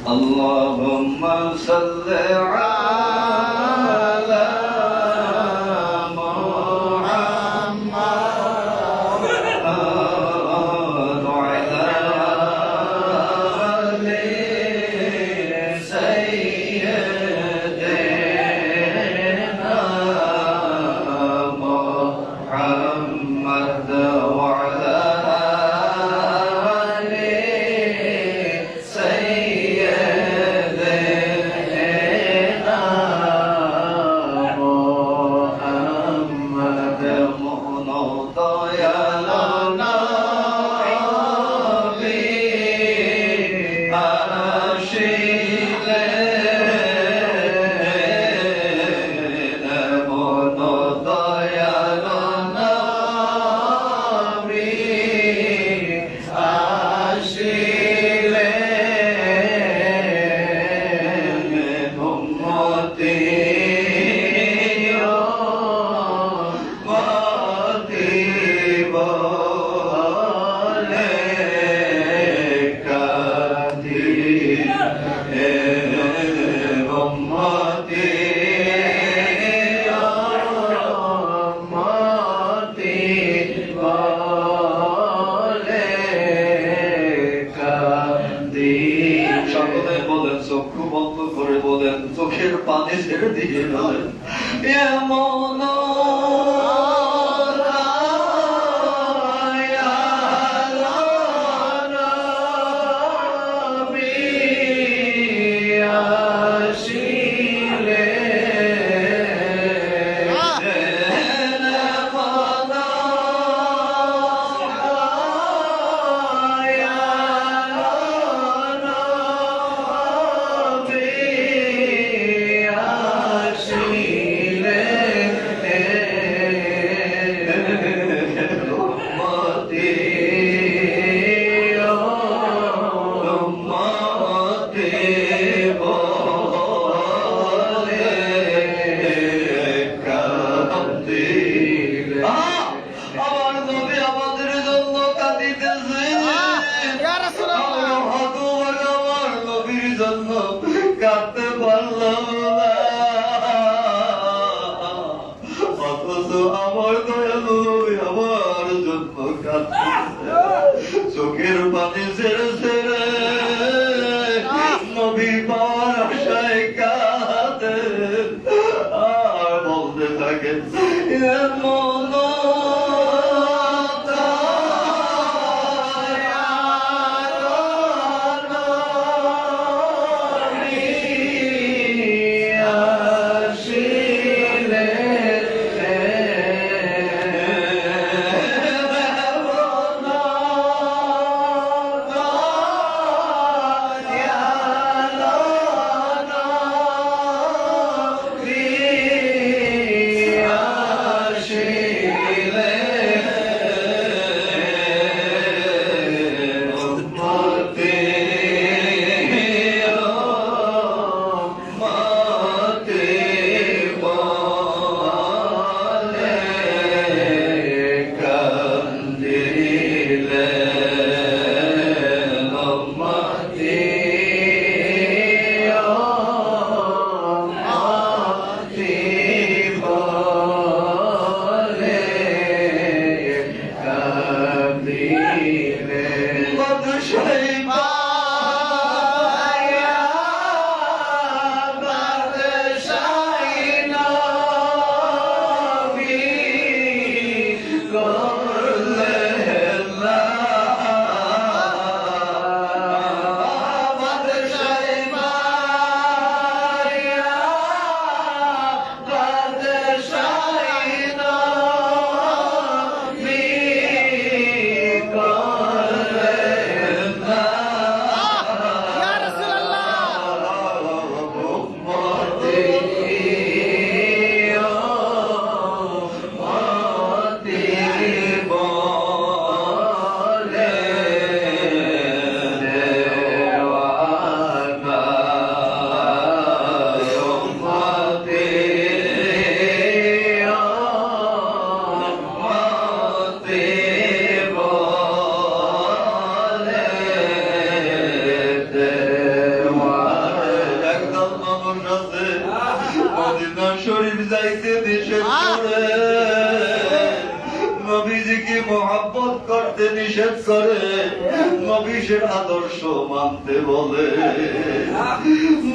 اللهم صل على محمد وعلى آل سيدنا محمد وعلى آل سيدنا محمد দয়াল নবী আসিলে মন দয়াল নবী আসিলে উম্মতি বলে কাঁদি উম্মতি বলে কাঁদি সকলে বলেন চক্ষু বন্ধ করে বলেন চোখের পানি ছেড়ে দিয়ে বলেন এমন কাঁদতে পারলাম না অথচ আমার দয়াল নবী আমার জন্য কাঁদতেছে চোখের পানি ছেড়ে ছেড়ে নবী পাওয়ার আশায় কাঁদে আর বলতে থাকে মন করতে নিষেধ করে, নবীর আদর্শ মানতে বলে।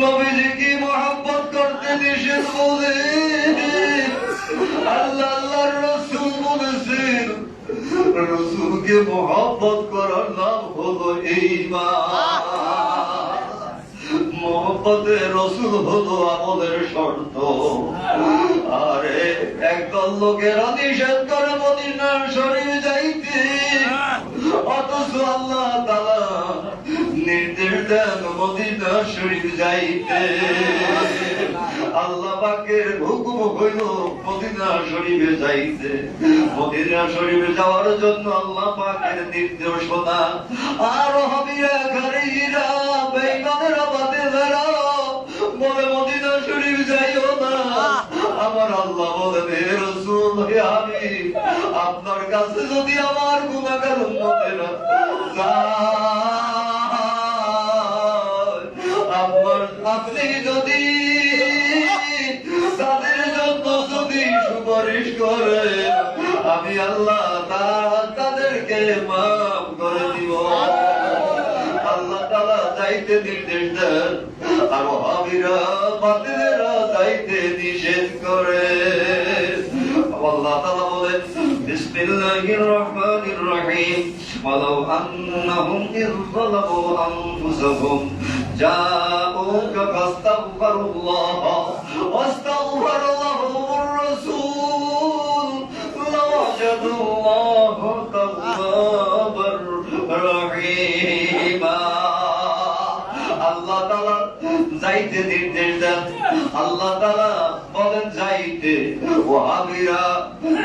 নবীজি কি মহব্বত করতে নিষেধ বলে। আল্লাহ আল্লাহর রাসূল বলেছেন, রাসূলকে মহব্বত করার নাম হলো ঈমান। মহব্বতে রাসূল হলো আমলের শর্ত। আরে একদল লোকেরা নিষেধ করে মদিনা শরীফ যাইতে, অথচ আল্লাহ তাআলা নির্দেশ দেন মদিনা শরীফ যাইতে। আল্লাহ পাকের হুকুম হইল মদিনা শরীফে যাইতে। মদিনা শরীফে যাওয়ার জন্য আল্লাহ পাকের নির্দেশনা। আর হাবিরা গারিরা বেঈমানেরা বাতিলেরা বলে মদিনা শরীফ যাইও না। আমার আল্লাহ বলেন, হে রাসূল, হে হাবিব, আপনার কাছে যদি আমার গুনাহগার উম্মতেরা আপনি যদি তাদের জন্য যদি সুপারিশ করে, আমি আল্লাহ তাদেরকে মাফ করে দিব। আল্লাহ তাআলা যাইতে নির্দেশ দেন, আর ওয়াহাবীরা বাতিলেরা যাইতে নিষেধ করে। আল্লাহ তাআলা বলেন, বিসমিল্লাহির রহমানির রহিম, ওয়ালাউ আন্নাহুম ইয যালামু আনফুসাহুম জাউকা ফাস্তাগফিরুল্লাহ ওয়াস্তাগফারা লাহুমুর রাসূল লাওয়াজাদুল্লাহ তাওয়াবার রহিমা। আল্লাহ তাআলা যাইতে নির্দেশ দেন। আল্লাহ তাআলা বলেন যাইতে, ওয়াহাবীরা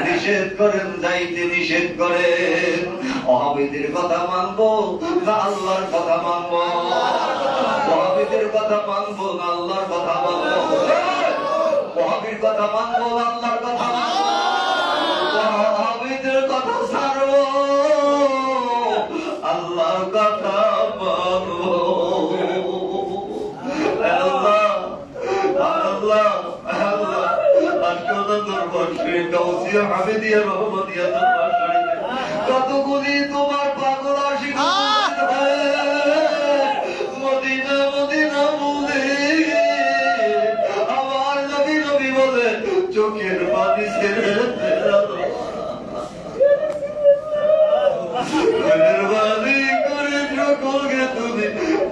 নিষেধ করেন, যাইতে নিষেধ করেন। ওয়াহাবীদের কথা মানবো না আল্লাহর কথা মানবো? ওয়াহাবীদের কথা মানবো না আল্লাহর কথা মানবো? ওয়াহাবীর কথা মানবো না আল্লাহর কথা মানবো? ওয়াহাবীদের কথা ছাড়বো, আল্লাহর কথা মানবো। আল্লাহ আল্লাহ আল্লাহ আজকে দরবার শরীফ গাউসিয়া হামিদিয়া রহমানিয়া দরবার শরীফে কতগুলি তোমার পাগল আশিক মদিনা মদিনা বলে আমার নবী নবী বলে চোখের পানি ছেড়ে মেহরবানি করে সকলকে তুমি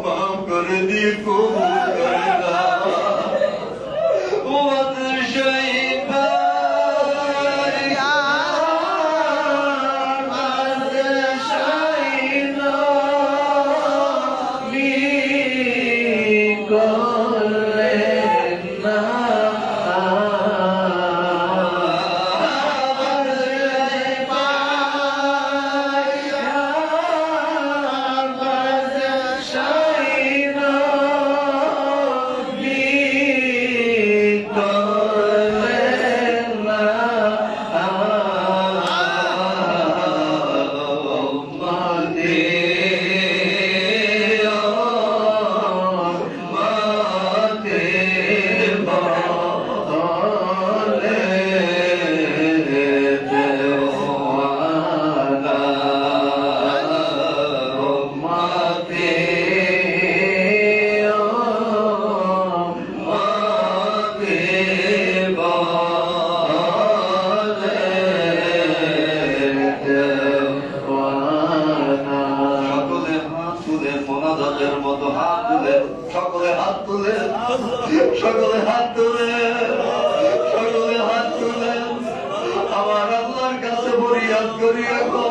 মাফ করে দিয়ে কবুল করে দাও। ওয়াদের শাইবা সকলে হাত তুলে সকলে হাত তুলে সকলে হাত তুলে আমার আল্লাহর কাছে ফরিয়াদ করি এখন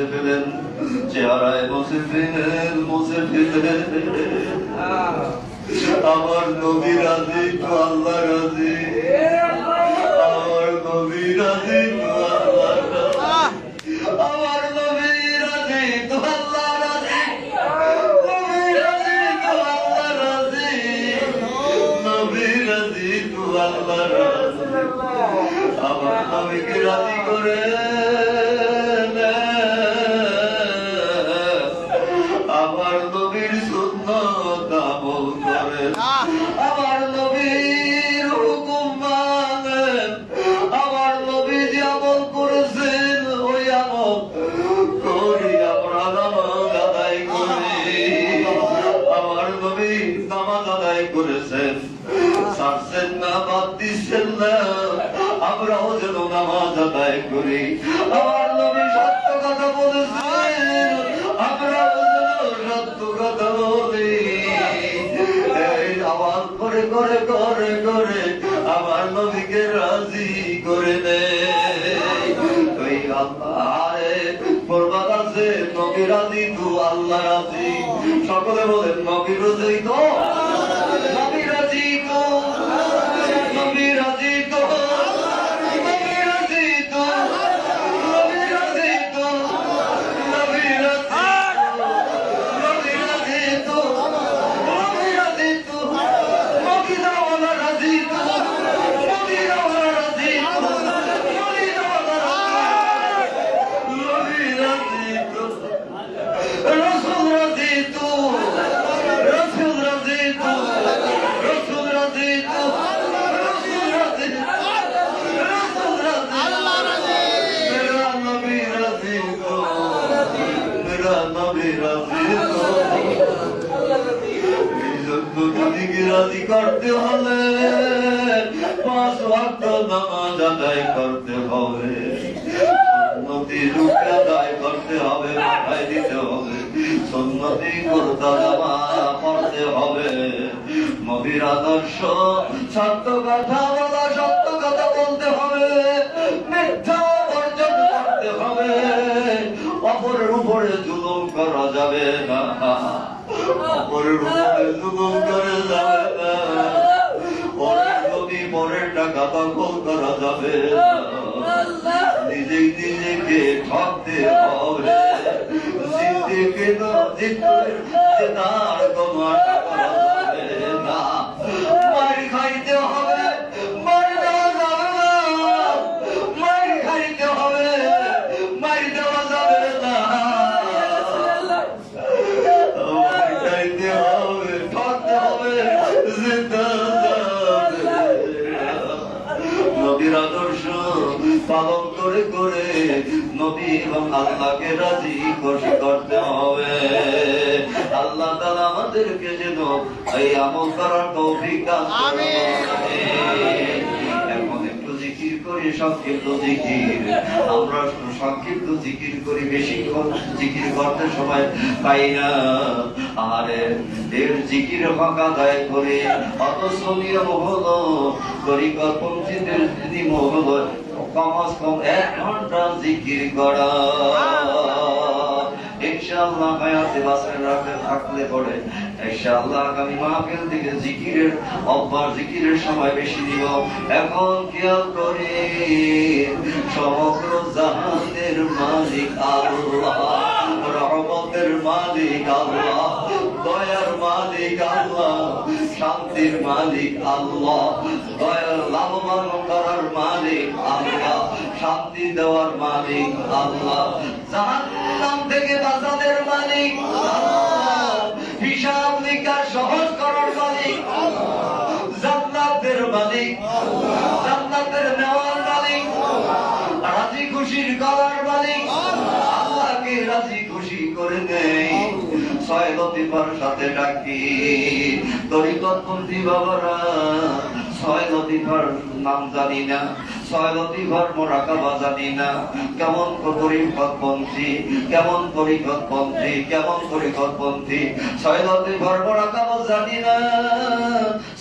মুছে ফেলেন, চেহারায় মুছে ফেলেন, মুছে ফেলেন। আমার নবী রাজি তো আল্লাহ রাজি, আমার নবী রাজি তো আল্লাহ রাজি, আমার নবী রাজি তো আল্লাহ রাজি, নবী রাজি তো আল্লাহ রাজি, নবী রাজি তো আল্লাহ রাজি। আমার নবীকে রাজি করে আমার নবীর সুন্নাত আমল করেন, আমার নবীর হুকুম মানেন, আমার নবী যে আমল করেছেন ওই আমল করি, আমরা নামাজ আদায় করি। আমার নবী নামাজ আদায় করেছেন, ছাড়ছেন না, বাদ দিচ্ছেন না, আমরাও যেন নামাজ আদায় করি। আমার নবী সত্য কথা বলেছেন, আমরাও সত্য কথা বলি। এই আওয়াজ করে করে করে করে আমার নবীকে রাজি করে নেয়। ওই আল্লাহরে বরবাদ আছে, নবী রাজি তো আল্লাহ রাজি। সকলে বলেন নবী রাজি তো, নবী রাজি তো, নবী রাজি তো, নবী রাজি তো, নবী রাজি তো, নবী রাজি। রাজি করতে হলে 5 ওয়াক্ত নামাজ আদায় করতে হবে, সুন্নতি রূপে আদায় করতে হবে, মাথায় দিতে হবে, সুন্নতি কুরতা জামা পড়তে হবে। নবীর আদর্শ সত্য কথা বলা, সত্য কথা বলতে হবে, মিথ্যা বর্জন করতে হবে, অপরের উপরে জুলুম করা যাবে না, অপরের উপরে জুলুম করা যাবে না, পরের জমি পরের টাকা দখল করা যাবে না, নিজেই নিজেকে ঠকতে হবে, নিজেকে জেতার কোনো আশা করা যাবে না, মার খাইতে হবে, মার দেওয়া যাবে না, মার খাইতে হবে, মার দেওয়া যাবে না, মার খাইতে হবে, ঠকতে হবে, জিতে নবীর আদর্শ পালন করে করে নবী এবং আল্লাহকে রাজি খুশি করতে হবে। আল্লাহ তাআলা আমাদেরকে যেন এই আমল করার তৌফিক দান করেন। এখন একটু জিকির করি, সংক্ষিপ্ত জিকির। আমরা সংক্ষিপ্ত জিকির করি, বেশি জিকির করতে সময় পাই না। আরে এর জিকির হক আদায় করে অথচ নিয়ম হলো তরিকতপন্থীদের নিয়ম হলো কমস কম 1 ঘন্টা জিকির করা। ইনশাআল্লাহ হায়াতে বাঁচে রাখতে থাকলে পরে ইনশাআল্লাহ আগামী মাহফিল থেকে জিকিরের অভ্যাস, জিকিরের সময় বেশি দিব। এখন খেয়াল করে সমগ্র জাহানের মালিক আল্লাহ, রহমতের মালিক আল্লাহ, দয়ার মালিক আল্লাহ, শান্তির মালিক আল্লাহ, দয়ার লাভবান করার মালিক আল্লাহ, শান্তি দেওয়ার মালিক আল্লাহ, জাহান্নাম থেকে বাঁচানোর মালিক আল্লাহ, হিসাব নিকাশ সহজ করার মালিক আল্লাহ, জান্নাতের মালিক আল্লাহ, জান্নাতের নেওয়ার মালিক আল্লাহ, রাজি খুশির করার মালিক আল্লাহ। আল্লাহকে রাজি খুশি করে দেই, 6 লতিফার সাথে ডাকি তরিকতপন্থী বাবারা ছয় লতিফার নাম জানি না, ছয় লতিফার মোরাকাবা জানি না, কেমন তরিকতপন্থী, কেমন তরিকতপন্থী, কেমন তরিকতপন্থী, ছয় লতিফার মোরাকাবা জানি না,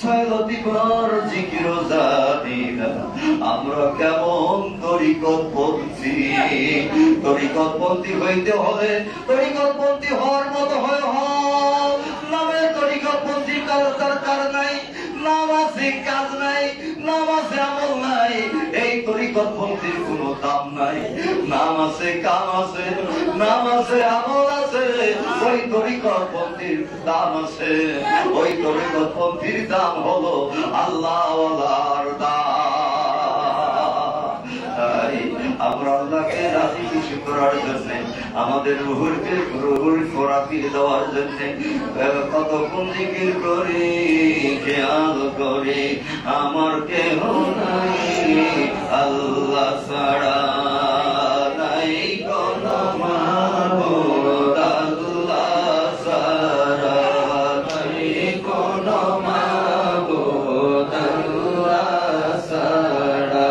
ছয় লতিফার জিকিরও জানি না, আমরা কেমন তরিকতপন্থী। তরিকতপন্থী হইতে হলে তরিকতপন্থী হওয়ার মতো হয় হও। নামে তরিকতপন্থী কাজ দরকার নাই, নাম আছে কাজ নাই, নাম আছে আমল নাই, এই তরিকতপন্থীর কোনো দাম নাই। নাম আছে কাম আছে, নাম আছে আমল আছে, ওই তরিকতপন্থীর দাম আছে। ওই তরিকতপন্থীর দাম হলো আল্লাহওয়ালার দাম। তাই আমরা আল্লাহকে রাজি খুশি করার জন্য, আমাদের রুহুরকে রুহুর খোরাকি দেওয়ার জন্য কতক্ষণ জিকির করি, খেয়াল করি আমার কেহ নাই আল্লাহ ছাড়া, নাই কোন মাবুদ আল্লাহ ছাড়া, নাই কোন মাবুদ আল্লাহ ছাড়া,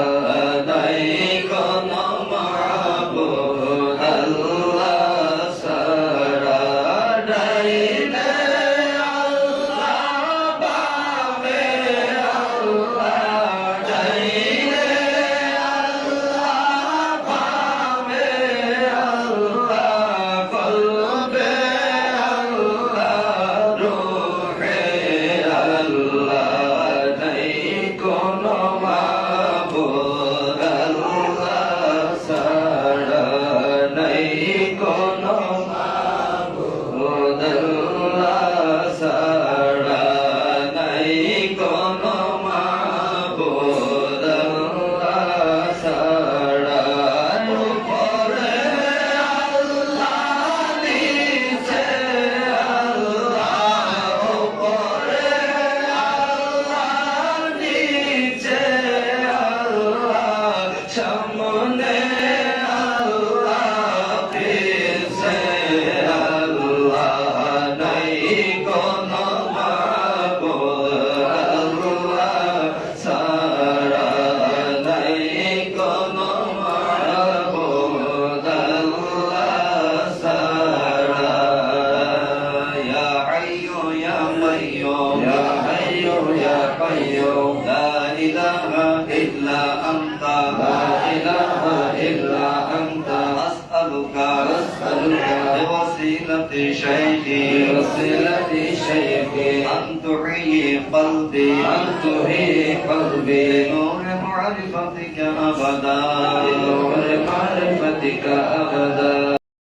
নাই কোন মাবুদ আল্লাহ ছাড়া, নাই أن تحيي قلبي بنور معرفتك أبدا،